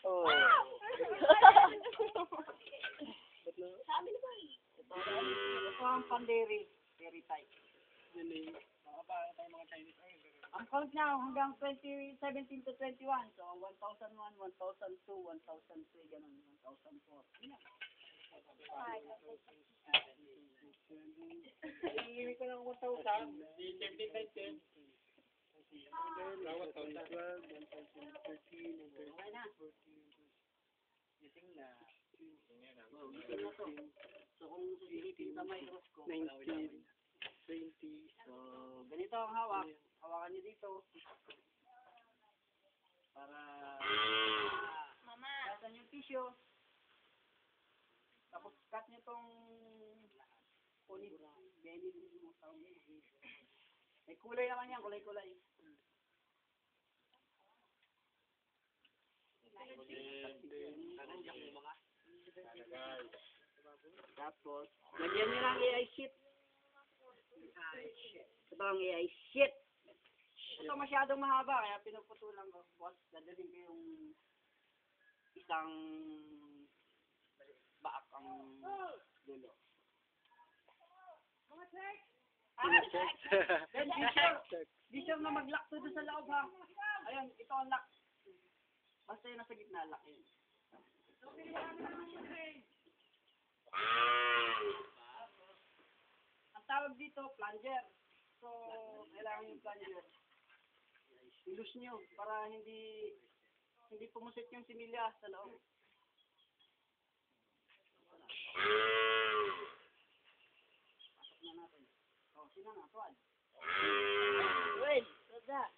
Oh. Sabi naman. Ito ang panderi. Very tight. Ang count niya hanggang 2017 to 21. So, 1001, 1002, 1003, ganun. 1004. Yan. Iiwi ko ng 1,000. Okay na. Gising na. Gising na to. So, kung susilipin sa microscope, 19, 20. so, ganito ang hawak. Hawakan niyo dito. Para Mama. kasan yung tissue. Tapos cut niyo tong kulit. Benny din mo tawag. May kulay naman yan, kulay-kulay. Tapos, lagyan niyo ng AI sheet. Ito ang AI sheet. Ito masyadong mahaba, kaya pinuputulan ko. Boss, dadalhin ko yung isang baak ang dulo. Then, be sure na mag-lock to doon sa loob, ha? Ayan, ito ang lock. Basta yun nasa gitna, lock yun. Ang tawag dito, plunger. So, kailangan yung plunger. Ilus nyo para hindi pumusit yung similya sa loob. Pasok na natin. Oh, sino na? Tuwad. Wait, what's that?